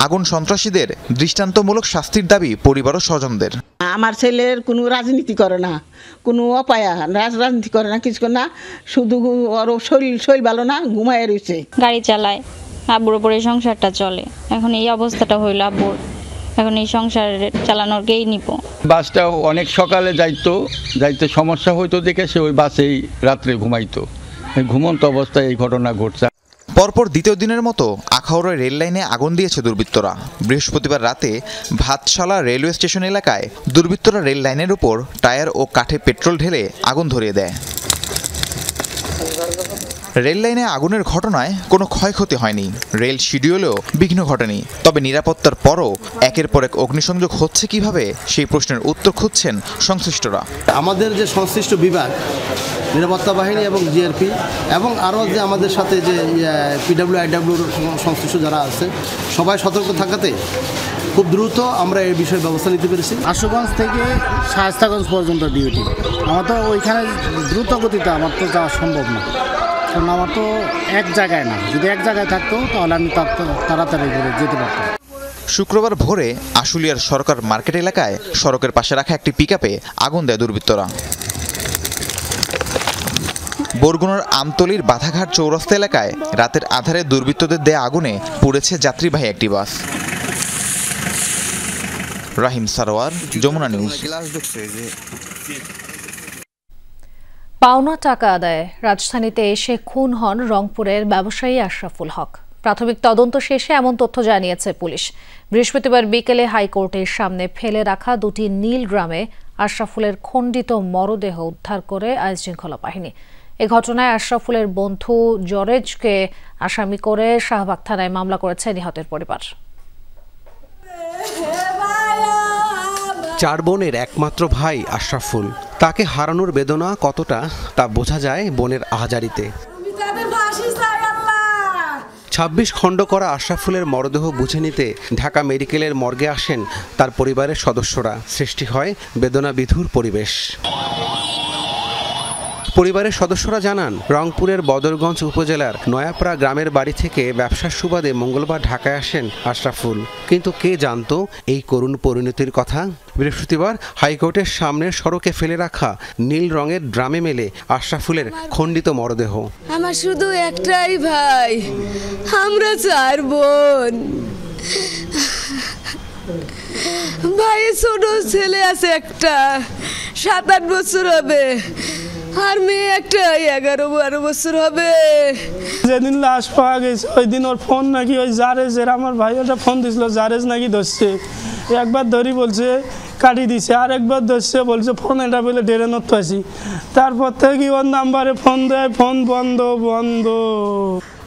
আগুন সন্ত্রাসীদের দৃষ্টান্তমূলক শাস্তির দাবি পরিবার ও স্বজনদের। আমার ছেলের কোনো রাজনীতি করে না, কোনো অপায়া রাজনীতি করে না, কিছু না, শুধু ওর শরীর ভালো না, ঘুমায় রয়েছে। গাড়ি চালায়, আব্বুর উপরে সংসারটা চলে। এখন এই অবস্থাটা হইল আব্বুর, এখন এই সংসার চালানোর কেই নিব। বাসটা অনেক সকালে যাইতে সমস্যা হইতো দেখে সে ওই বাসেই রাত্রে ঘুমাইতো। ঘুমন্ত অবস্থায় এই ঘটনা ঘটছে। পরপর দ্বিতীয় দিনের মতো আখাউড়া রেল লাইনে আগুন দিয়েছে দুর্বৃত্তরা। বৃহস্পতিবার রাতে ভাতশালা রেলওয়ে স্টেশন এলাকায় দুর্বৃত্তরা রেল লাইনের উপর টায়ার ও কাঠে পেট্রোল ঢেলে আগুন ধরিয়ে দেয়। রেল লাইনে আগুনের ঘটনায় কোনো ক্ষয়ক্ষতি হয়নি, রেল শিডিউলেও বিঘ্ন ঘটেনি। তবে নিরাপত্তার পরও একের পর এক অগ্নিসংযোগ হচ্ছে কিভাবে, সেই প্রশ্নের উত্তর খুঁজছেন সংশ্লিষ্টরা। আমাদের যে সংশ্লিষ্ট বিভাগ, নিরাপত্তা বাহিনী এবং জিআরপি এবং আরও যে আমাদের সাথে যে পিডব্লিউআইডব্লিউর সংশ্লিষ্ট যারা আছে, সবাই সতর্ক থাকাতে খুব দ্রুত আমরা এই বিষয়ে ব্যবস্থা নিতে পেরেছি। আশুগঞ্জ থেকে শায়েস্তাগঞ্জ পর্যন্ত ডিউটি। আমার তো ওইখানে দ্রুত গতিতে আমার তো যাওয়া সম্ভব না, কারণ আমার তো এক জায়গায় না। যদি এক জায়গায় থাকতো তাহলে আমি তাড়াতাড়ি করে যেতে পারতাম। শুক্রবার ভোরে আশুলিয়ার সরকার মার্কেট এলাকায় সড়কের পাশে রাখা একটি পিকআপে আগুন দেয় দুর্বৃত্তরা। বরগুনার আমতলীর বাধাঘাট চৌরাস্তা এলাকায় রাতের আধারে দুর্বৃত্তদের দেয়া আগুনে পুড়েছে যাত্রীবাহী একটি বাস। রাহিম সারোয়ার, যমুনা নিউজ। পাওনা টাকা আদায়ে রাজধানীতে এসে খুন হন রংপুরের ব্যবসায়ী আশরাফুল হক। প্রাথমিক তদন্ত শেষে এমন তথ্য জানিয়েছে পুলিশ। বৃহস্পতিবার বিকেলে হাইকোর্টের সামনে ফেলে রাখা দুটি নীল গ্রামে আশরাফুলের খণ্ডিত মরদেহ উদ্ধার করে আইনশৃঙ্খলা বাহিনী। এ ঘটনায় আশরাফুলের বন্ধু জরেজকে আসামি করে শাহবাগ থানায় মামলা করেছে নিহতের পরিবার। 4 বোনের একমাত্র ভাই আশরাফুল। তাকে হারানোর বেদনা কতটা তা বোঝা যায় বোনের আহাজারিতে। 26 খণ্ড করা আশরাফুলের মরদেহ বুঝে নিতে ঢাকা মেডিকেলের মর্গে আসেন তার পরিবারের সদস্যরা। সৃষ্টি হয় বেদনা বিধুর পরিবেশ। পরিবারের সদস্যরা জানান, রংপুরের বদরগঞ্জ উপজেলার নয়াপাড়া গ্রামের বাড়ি থেকে ব্যবসার সুবাদে মঙ্গলবার ঢাকায় আসেন আশরাফুল। কিন্তু কে জানতো এই করুণ পরিণতির কথা? বৃহস্পতিবার হাইকোর্টের সামনের সড়কে ফেলে রাখা নীল রঙের ড্রামে মেলে আশরাফুলের খণ্ডিত মরদেহ। আমার শুধু একটাই ভাই, আমরা 4 বোন। ভাইয়ের ছোট ছেলে আছে একটা, 7-8 বছর হবে, আর মেয়ে একটা 11-12 বছর হবে। যেদিন লাশ পাওয়া গেছে ওই দিন ওর ফোন নাকি ওই জারেজের, আমার ভাই ওটা ফোন দিছিল, জারেজ নাকি ধরছে। একবার ধরি বলছে কাটি দিছে, আর একবার ধরছে বলছে ফোন এটা বলে ডেরে নড়তে আসি। তারপর থেকে ওর নাম্বারে ফোন দেয়, ফোন বন্ধ বন্ধ।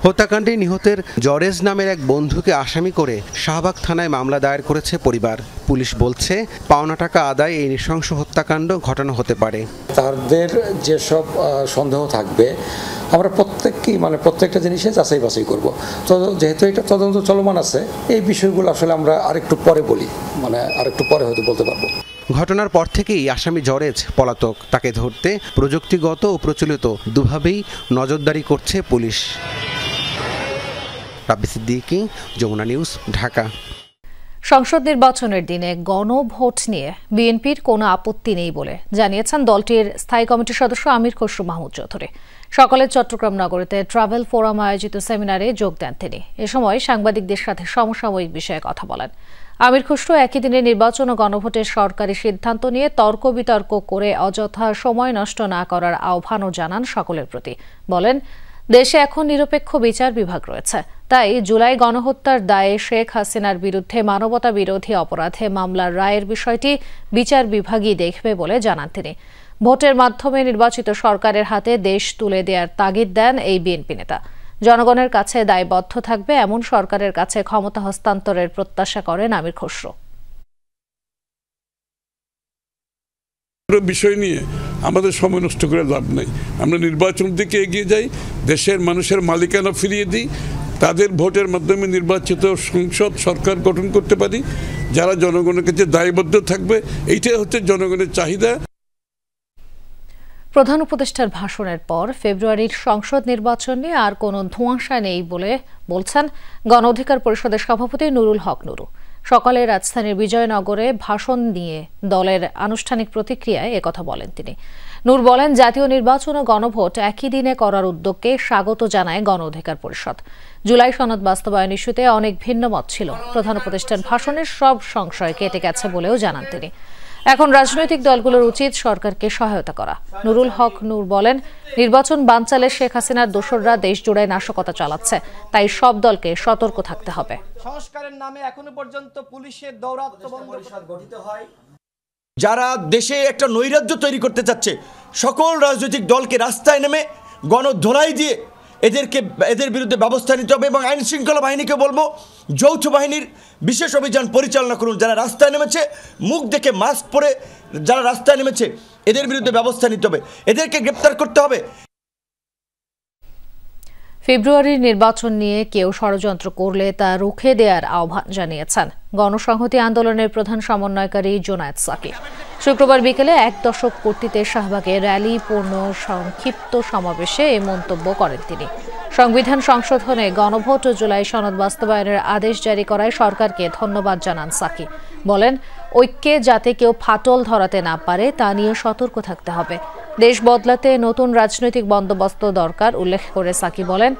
হত্যাকাণ্ডে নিহতের জরেজ নামের এক বন্ধুকে আসামি করে শাহবাগ থানায় মামলা দায়ের করেছে পরিবার। পুলিশ বলছে পাওনা টাকা আদায় এই নৃশংস হত্যাকাণ্ড ঘটানো হতে পারে। তাদের যেসব সন্দেহ থাকবে আমরা প্রত্যেকটা জিনিসে যাচাই বাছাই করব। তো যেহেতু এটা তদন্ত চলমান আছে, এই বিষয়গুলো আসলে আমরা আরেকটু পরে বলি, আরেকটু পরে হয়তো বলতে পারবো। ঘটনার পর থেকেই আসামি জরেজ পলাতক। তাকে ধরতে প্রযুক্তিগত ও প্রচলিত দুভাবেই নজরদারি করছে পুলিশ। রাব্বি সিদ্দিকী, যমুনা নিউজ, ঢাকা। সংসদ নির্বাচনের দিনে গণভোট নিয়ে বিএনপির কোনো আপত্তি নেই বলে জানিয়েছেন দলটির স্থায়ী কমিটির সদস্য আমির খসরু মাহমুদ চৌধুরী। সকালে চট্টগ্রাম নগরীতে ট্রাভেল ফোরাম আয়োজিত সেমিনারে যোগ দেন তিনি। এ সময় সাংবাদিকদের সাথে সমসাময়িক বিষয়ে কথা বলেন। আমির খসরু একই দিনে নির্বাচন ও গণভোটের সরকারি সিদ্ধান্ত নিয়ে তর্ক বিতর্ক করে অযথা সময় নষ্ট না করার আহ্বানও জানান সকলের প্রতি। বলেন, দেশে এখন নিরপেক্ষ বিচার বিভাগ রয়েছে, তাই জুলাই গণহত্যার দায়ে শেখ হাসিনার বিরুদ্ধে মানবতা বিরোধী অপরাধে মামলার রায়ের বিষয়টি বিচার বিভাগই দেখবে বলে জানান তিনি। ভোটের মাধ্যমে নির্বাচিত সরকারের হাতে দেশ তুলে দেওয়ার তাগিদ দেন এই বিএনপি নেতা। জনগণের কাছে দায়বদ্ধ থাকবে এমন সরকারের কাছে ক্ষমতা হস্তান্তরের প্রত্যাশা করেন আমির খসরু। বিষয় নিয়ে আমাদের সময় নষ্ট করে লাভ নেই। আমরা নির্বাচনের দিকে এগিয়ে যাই, দেশের মানুষের মালিকানা ফিরিয়ে দিই, তাদের ভোটের মাধ্যমে নির্বাচিত সংসদ সরকার গঠন করতে পারি, যারা জনগণের কাছে দায়বদ্ধ থাকবে। এইটাই হচ্ছে জনগণের চাহিদা। প্রধান উপদেষ্টার ভাষণের পর ফেব্রুয়ারির সংসদ নির্বাচন নিয়ে আর কোনো ধোঁয়াশা নেই বলে বলছেন গণ অধিকার পরিষদের সভাপতি নুরুল হক নুরু। সকালে রাজধানীর বিজয়নগরে ভাষণ নিয়ে দলের আনুষ্ঠানিক প্রতিক্রিয়ায় একথা বলেন তিনি। নূর বলেন, জাতীয় নির্বাচন ও গণভোট একই দিনে করার উদ্যোগকে স্বাগত জানায় গণ অধিকার পরিষদ। জুলাই সনদ বাস্তবায়ন ইস্যুতে অনেক ভিন্ন মত ছিল। প্রধান উপদেষ্টার ভাষণের সব সংশয় কেটে গেছে বলেও জানান তিনি। এখন রাজনৈতিক দলগুলোর উচিত সরকারকে সহায়তা করা। নুরুল হক নূর বলেন, নির্বাচন বানচালে শেখ হাসিনার দোসররা দেশ জুড়ে নাশকতা চালাচ্ছে, তাই সব দলকে সতর্ক থাকতে হবে। সংস্কারের নামে এখনো পর্যন্ত পুলিশের দৌরাত্ম্য বন্ধ গঠিত হয়। যারা দেশে একটা নৈরাজ্য তৈরি করতে চাচ্ছে, সকল রাজনৈতিক দলকে রাস্তায় নেমে গণধোলাই দিয়ে এদের বিরুদ্ধে ব্যবস্থা নিতে হবে এবং আইন শৃঙ্খলা বাহিনীকে বলবো যৌথ বাহিনীর বিশেষ অভিযান পরিচালনা করুন। যারা রাস্তায় নেমেছে, মুখ দেখে মাস্ক পরে যারা রাস্তায় নেমেছে, এদের বিরুদ্ধে ব্যবস্থা নিতে হবে, এদেরকে গ্রেপ্তার করতে হবে। ফেব্রুয়ারির নির্বাচন নিয়ে কেউ ষড়যন্ত্র করলে তা রুখে দেওয়ার আহ্বান জানিয়েছেন গণসংহতি আন্দোলনের প্রধান সমন্বয়কারী জোনায়েদ সাকি। শুক্রবার বিকেলে 1 দশক পূর্তিতে শাহবাগে র্যালি পূর্ণ সংক্ষিপ্ত সমাবেশে এই মন্তব্য করেন তিনি। সংবিধান সংশোধনে গণভোট ও জুলাই সনদ বাস্তবায়নের আদেশ জারি করায় সরকারকে ধন্যবাদ জানান সাকি। বলেন, ঐক্যে যাতে কেউ ফাটল ধরাতে না পারে তা নিয়ে সতর্ক থাকতে হবে। দেশ বদলাতে নতুন রাজনৈতিক বন্দোবস্ত দরকার উল্লেখ করে সাকি বলেন,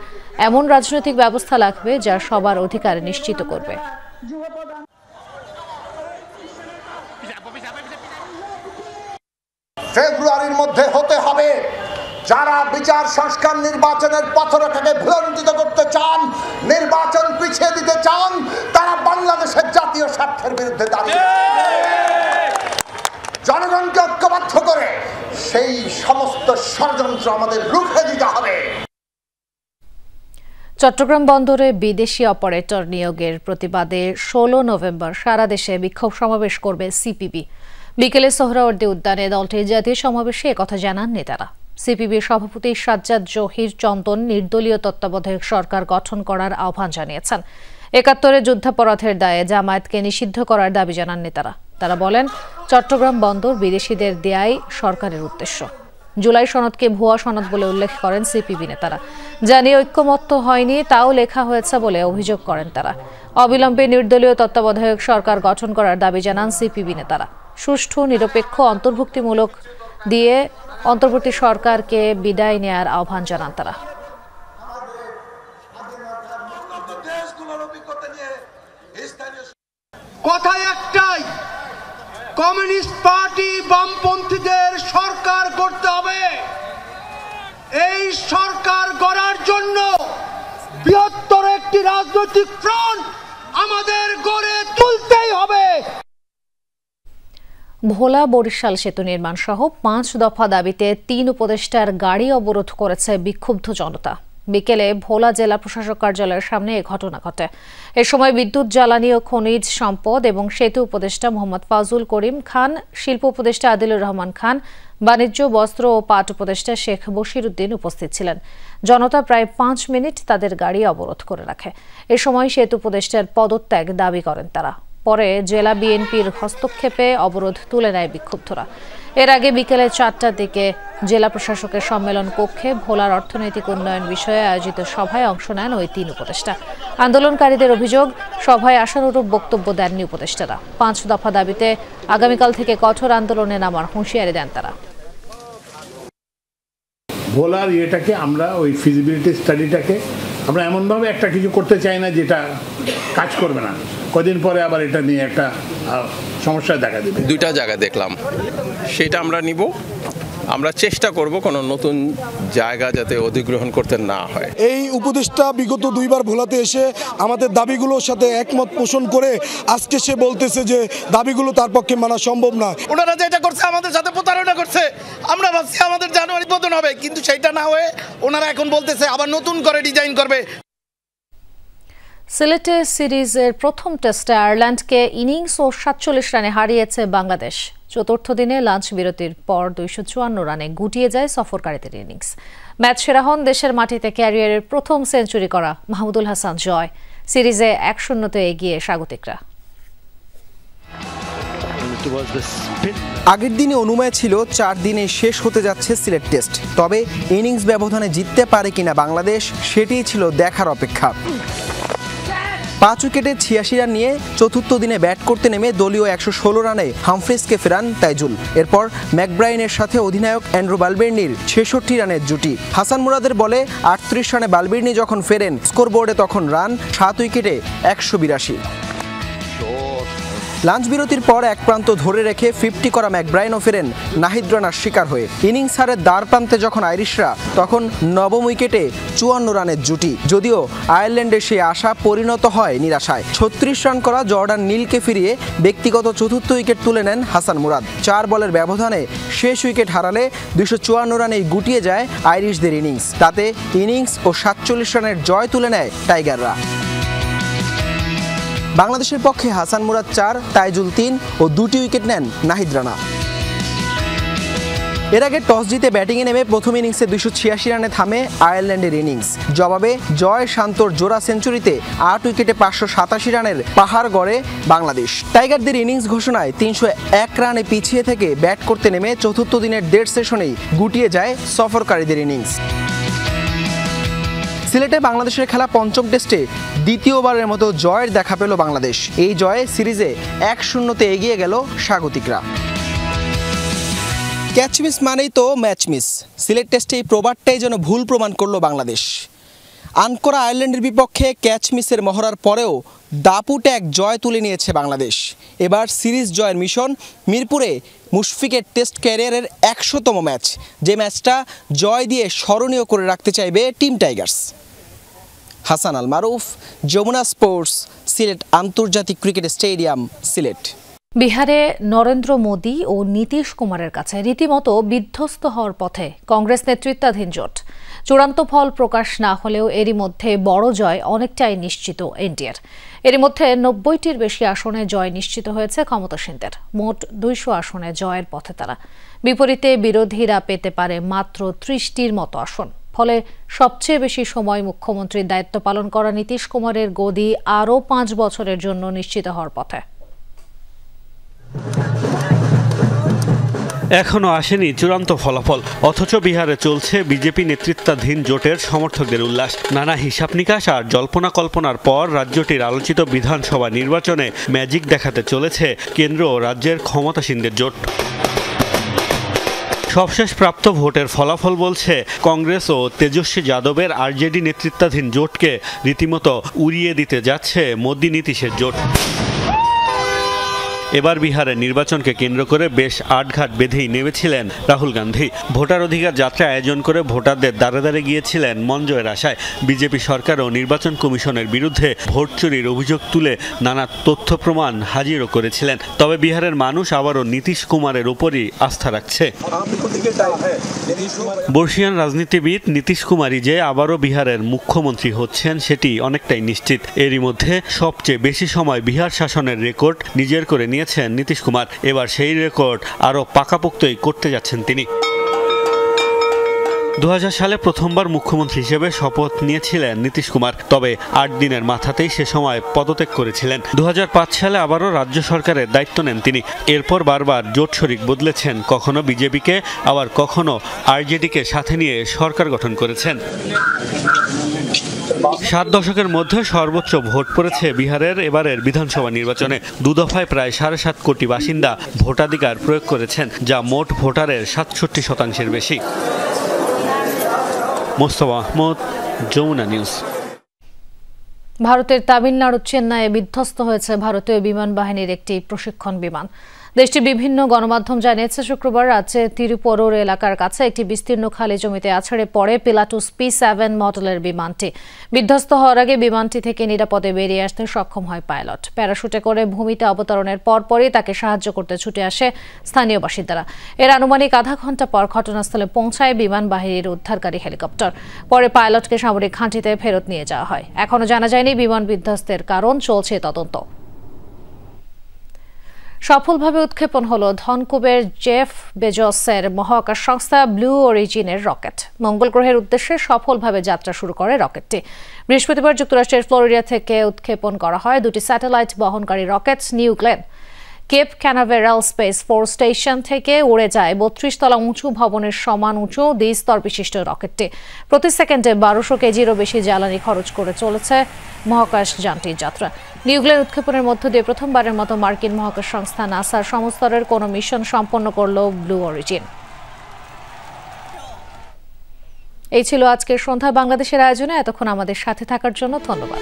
এমন রাজনৈতিক ব্যবস্থা লাগবে যা সবার অধিকার নিশ্চিত করবে। ফেব্রুয়ারির মধ্যে হতে হবে। যারা বিচার সংস্কার নির্বাচনের পথরেখাকে ভুলন্টিত করতে চান, নির্বাচন পিছিয়ে দিতে চান, তারা বাংলাদেশের জাতীয় স্বার্থের বিরুদ্ধে দাঁড়িয়ে জনগণকে ঐক্যবদ্ধ করে সেই সমস্ত ষড়যন্ত্র আমাদের রুখে দিতে হবে। চট্টগ্রাম বন্দরে বিদেশি অপারেটর নিয়োগের প্রতিবাদে 16 নভেম্বর সারা দেশে বিক্ষোভ সমাবেশ করবে সিপিবি। বিকেলে সোহরাওয়ার্দী উদ্যানে দলটির জাতীয় সমাবেশে একথা জানান নেতারা। সিপিবির সভাপতি সাজ্জাদ জহির চন্দন নির্দলীয় তত্ত্বাবধায়ক সরকার গঠন করার আহ্বান জানিয়েছেন। ৭১ যুদ্ধাপরাধের দায়ে জামায়াতকে নিষিদ্ধ করার দাবি জানান নেতারা। তারা বলেন, চট্টগ্রাম বন্দর বিদেশিদের দেয়াই সরকারের উদ্দেশ্য। জুলাই সনদকে ভুয়া সনদ বলে উল্লেখ করেন সিপিবি নেতারা। জানিয়ে ঐক্যমত্য হয়নি তাও লেখা হয়েছে বলে অভিযোগ করেন তারা। অবিলম্বে নির্দলীয় তত্ত্বাবধায়ক সরকার গঠন করার দাবি জানান সিপিবি নেতারা। সুষ্ঠু, নিরপেক্ষ, অন্তর্ভুক্তিমূলক দিয়ে অন্তর্বর্তী সরকারকে বিদায় নেয়ার আহ্বান জানান তারা। কথা একটাই, কমিউনিস্ট পার্টি বামপন্থীদের সরকার করতে হবে। এই সরকার গড়ার জন্য বৃহত্তর একটি রাজনৈতিক ফ্রন্ট আমাদের গড়ে তুলতেই হবে। ভোলা বরিশাল সেতু নির্মাণ সহ 5 দফা দাবিতে 3 উপদেষ্টার গাড়ি অবরোধ করেছে বিক্ষুব্ধ জনতা। বিকেলে ভোলা জেলা প্রশাসক কার্যালয়ের সামনে এ ঘটনা ঘটে। এ সময় বিদ্যুৎ, জ্বালানি ও খনিজ সম্পদ এবং সেতু উপদেষ্টা মোহাম্মদ ফাজুল করিম খান, শিল্প উপদেষ্টা আদিলুর রহমান খান, বাণিজ্য, বস্ত্র ও পাট উপদেষ্টা শেখ বশির উদ্দিন উপস্থিত ছিলেন। জনতা প্রায় 5 মিনিট তাদের গাড়ি অবরোধ করে রাখে। এ সময় সেতু উপদেষ্টার পদত্যাগ দাবি করেন তারা। পরে জেলা বিএনপির হস্তক্ষেপে অবরোধ তুলে নেয় বিক্ষুব্ধরা। এর আগে বিকেলে 4টার দিকে জেলা প্রশাসকের সম্মেলন কক্ষে ভোলার অর্থনৈতিক উন্নয়ন বিষয়ে আয়োজিত সভায় অংশ নেন ওই 3 উপদেষ্টা। আন্দোলনকারীদের অভিযোগ, সভায় আশানুরূপ বক্তব্য দেননি উপদেষ্টারা। 5 দফা দাবিতে আগামীকাল থেকে কঠোর আন্দোলনে নামার হুঁশিয়ারি দেন তারা। ভোলার ইয়েটাকে আমরা ওই ফিজিবিলিটি স্টাডিটাকে আমরা এমনভাবে একটা কিছু করতে চাই না যেটা কাজ করবে না, কদিন পরে আবার এটা নিয়ে একটা সমস্যা দেখা দেবে। 2টা জায়গা দেখলাম, সেটা আমরা নিব। আমরা চেষ্টা করব কোনো নতুন জায়গা যাতে অধিগ্রহণ করতে না হয়। এই উপদেষ্টা বিগত 2বার ভোলাতে এসে আমাদের দাবিগুলোর সাথে একমত পোষণ করে আজকে সে বলতেছে যে দাবিগুলো তার পক্ষে মানা সম্ভব না। ওনারা যেটা করছে আমাদের সাথে প্রতারণা করছে। আমরা ভাবছি আমাদের জানুয়ারি পতন হবে, কিন্তু সেটা না হয়ে ওনারা এখন বলতেছে আবার নতুন করে ডিজাইন করবে। সিলেটে সিরিজের প্রথম টেস্টে আয়ারল্যান্ডকে ইনিংস ও 47 রানে হারিয়েছে বাংলাদেশ। চতুর্থ দিনে লাঞ্চ বিরতির পর 254 রানে গুটিয়ে যায় সফরকারীদের ইনিংস। ম্যাচ সেরা হন দেশের মাটিতে ক্যারিয়ারের প্রথম সেঞ্চুরি করা মাহমুদুল হাসান জয়। সিরিজে 1-0 এগিয়ে স্বাগতিকরা। আগের দিনে অনুমেয় ছিল 4 দিনে শেষ হতে যাচ্ছে সিলেট টেস্ট, তবে ইনিংস ব্যবধানে জিততে পারে কিনা বাংলাদেশ সেটিই ছিল দেখার অপেক্ষা। 5 উইকেটে 86 রান নিয়ে চতুর্থ দিনে ব্যাট করতে নেমে দলীয় 116 রানে হামফ্রিজকে ফেরান তাইজুল। এরপর ম্যাকব্রাইনের সাথে অধিনায়ক অ্যান্ড্রু বালবির্নির 66 রানের জুটি। হাসান মুরাদের বলে 38 রানে বালবির্নি যখন ফেরেন, স্কোরবোর্ডে তখন রান 7 উইকেটে 182। লাঞ্চ বিরতির পর এক প্রান্ত ধরে রেখে 50 করা ম্যাকব্রাইনও ফেরেন নাহিদ রানার শিকার হয়ে। ইনিংস হারের দ্বার প্রান্তে যখন আইরিশরা, তখন নবম উইকেটে 54 রানের জুটি। যদিও আয়ারল্যান্ডের সেই আশা পরিণত হয় নিরাশায়। 36 রান করা জর্ডান নীলকে ফিরিয়ে ব্যক্তিগত চতুর্থ উইকেট তুলে নেন হাসান মুরাদ। 4 বলের ব্যবধানে শেষ উইকেট হারালে 254 রানেই গুটিয়ে যায় আইরিশদের ইনিংস। তাতে ইনিংস ও 47 রানের জয় তুলে নেয় টাইগাররা। বাংলাদেশের পক্ষে হাসান মুরাদ 4, তাইজুল 3 ও 2টি উইকেট নেন নাহিদ রানা। এর আগে টস জিতে ব্যাটিংয়ে নেমে প্রথম ইনিংসে 286 রানে থামে আয়ারল্যান্ডের ইনিংস। জবাবে জয় শান্তর জোড়া সেঞ্চুরিতে 8 উইকেটে 587 রানের পাহাড় গড়ে বাংলাদেশ। টাইগারদের ইনিংস ঘোষণায় 301 রানে পিছিয়ে থেকে ব্যাট করতে নেমে চতুর্থ দিনের 1.5 সেশনেই গুটিয়ে যায় সফরকারীদের ইনিংস। সিলেটে বাংলাদেশের খেলা পঞ্চম টেস্টে দ্বিতীয়বারের মতো জয়ের দেখা পেল বাংলাদেশ। এই জয়ে সিরিজে 1-0-তে এগিয়ে গেল স্বাগতিকরা। ক্যাচ মিস মানেই তো ম্যাচ মিস। সিলেট টেস্টে এই প্রবাদটাই যেন ভুল প্রমাণ করল বাংলাদেশ। আনকরা আয়ারল্যান্ডের বিপক্ষে ক্যাচ মিসের মহড়ার পরেও দাপুটে এক জয় তুলে নিয়েছে বাংলাদেশ। এবার সিরিজ জয়ের মিশন মিরপুরে মুশফিকের টেস্ট ক্যারিয়ারের 100তম ম্যাচ, যে ম্যাচটা জয় দিয়ে স্মরণীয় করে রাখতে চাইবে টিম টাইগার্স। হাসান আল মারুফ, যমুনা স্পোর্টস, সিলেট আন্তর্জাতিক ক্রিকেট স্টেডিয়াম, সিলেট। বিহারে নরেন্দ্র মোদী ও নীতিশ কুমারের কাছে রীতিমতো বিধ্বস্ত হওয়ার পথে কংগ্রেস নেতৃত্বাধীন জোট। চূড়ান্ত ফল প্রকাশ না হলেও এরই মধ্যে বড় জয় অনেকটাই নিশ্চিত এনডিএর। এরই মধ্যে 90টির বেশি আসনে জয় নিশ্চিত হয়েছে ক্ষমতাসীনদের। মোট 200 আসনে জয়ের পথে তারা। বিপরীতে বিরোধীরা পেতে পারে মাত্র 30টির মতো আসন। ফলে সবচেয়ে বেশি সময় মুখ্যমন্ত্রীর দায়িত্ব পালন করা নীতিশ কুমারের গদি আরও 5 বছরের জন্য নিশ্চিত হওয়ার পথে। এখনো আসেনি চূড়ান্ত ফলাফল, অথচ বিহারে চলছে বিজেপি নেতৃত্বাধীন জোটের সমর্থকদের উল্লাস। নানা হিসাব নিকাশ আর জল্পনা কল্পনার পর রাজ্যটির আলোচিত বিধানসভা নির্বাচনে ম্যাজিক দেখাতে চলেছে কেন্দ্র ও রাজ্যের ক্ষমতাসীনদের জোট। সবশেষ প্রাপ্ত ভোটের ফলাফল বলছে কংগ্রেস ও তেজস্বী যাদবের আরজেডি নেতৃত্বাধীন জোটকে রীতিমতো উড়িয়ে দিতে যাচ্ছে মোদি নীতিশের জোট। এবার বিহারের নির্বাচনকে কেন্দ্র করে বেশ আটঘাট বেঁধেই নেমেছিলেন রাহুল গান্ধী। ভোটার অধিকার যাত্রা আয়োজন করে ভোটারদের দ্বারে দ্বারে গিয়েছিলেন মন জয়ের আশায়। বিজেপি সরকার ও নির্বাচন কমিশনের বিরুদ্ধে ভোট চুরির অভিযোগ তুলে নানা তথ্য প্রমাণ হাজিরও করেছিলেন। তবে বিহারের মানুষ আবারও নীতিশ কুমারের উপরই আস্থা রাখছে। বর্ষিয়ান রাজনীতিবিদ নীতিশ কুমারই যে আবারও বিহারের মুখ্যমন্ত্রী হচ্ছেন সেটি অনেকটাই নিশ্চিত। এরই মধ্যে সবচেয়ে বেশি সময় বিহার শাসনের রেকর্ড নিজের করে নিয়েছেন নীতিশ কুমার। এবার সেই রেকর্ড আরও পাকাপোক্তই করতে যাচ্ছেন তিনি। 2000 সালে প্রথমবার মুখ্যমন্ত্রী হিসেবে শপথ নিয়েছিলেন নীতিশ কুমার, তবে 8 দিনের মাথাতেই সে সময় পদত্যাগ করেছিলেন। 2005 সালে আবারও রাজ্য সরকারের দায়িত্ব নেন তিনি। এরপর বারবার জোট শরিক বদলেছেন, কখনো বিজেপিকে আবার কখনো আরজেডিকে সাথে নিয়ে সরকার গঠন করেছেন। 7 দশকের মধ্যে সর্বোচ্চ ভোট পড়েছে বিহারের এবারের বিধানসভা নির্বাচনে। 2 দফায় প্রায় 7.5 কোটি বাসিন্দা ভোটাধিকার প্রয়োগ করেছেন, যা মোট ভোটারের 67% বেশি। মোস্তফা আহমদ, যমুনা নিউজ। ভারতের তামিলনাড়ুর চেন্নাইয়ে বিধ্বস্ত হয়েছে ভারতীয় বিমান বাহিনীর একটি প্রশিক্ষণ বিমান। দেশটির বিভিন্ন গণমাধ্যম জানিয়েছে শুক্রবার রাজ্যে তিরুপরুর এলাকার কাছে একটি বিস্তীর্ণ খালি জমিতে আছড়ে পড়ে পিলাটুস P7 মডেলের বিমানটি। বিধ্বস্ত হওয়ার আগে বিমানটি থেকে নিরাপদে বেরিয়ে আসতে সক্ষম হয় পাইলট। প্যারাশুটে করে ভূমিতে অবতরণের পরপরই তাকে সাহায্য করতে ছুটে আসে স্থানীয় বাসিন্দারা। এর আনুমানিক আধা ঘন্টা পর ঘটনাস্থলে পৌঁছায় বিমান বাহিনীর উদ্ধারকারী হেলিকপ্টার। পরে পাইলটকে সামরিক ঘাঁটিতে ফেরত নিয়ে যাওয়া হয়। এখনও জানা যায়নি বিমান বিধ্বস্তের কারণ, চলছে তদন্ত। সফলভাবে উৎক্ষেপণ হলো ধনকুবের জেফ বেজসের মহাকাশ সংস্থা ব্লু অরিজিনের রকেট। মঙ্গল গ্রহের উদ্দেশ্যে সফলভাবে যাত্রা শুরু করে রকেটটি। বৃহস্পতিবার যুক্তরাষ্ট্রের ফ্লোরিডা থেকে উৎক্ষেপণ করা হয় 2টি স্যাটেলাইট বহনকারী rocket New Glenn. Cape Canaveral space force station থেকে উড়ে যায় 32 তলা উঁচু ভবনের সমান উঁচু দ্বিস্তর বিশিষ্ট রকেটটি। প্রতি সেকেন্ডে 1200 কেজিরও বেশি জ্বালানি খরচ করে চলেছে মহাকাশ যানটির যাত্রা। নিউগ্লেন উৎক্ষেপণের মধ্য দিয়ে প্রথমবারের মতো মার্কিন মহাকাশ সংস্থা নাসার সমস্তরের কোনো মিশন সম্পন্ন করল ব্লু অরিজিন। এই ছিল আজকের সন্ধ্যা বাংলাদেশের আয়োজনে। এতক্ষণ আমাদের সাথে থাকার জন্য ধন্যবাদ।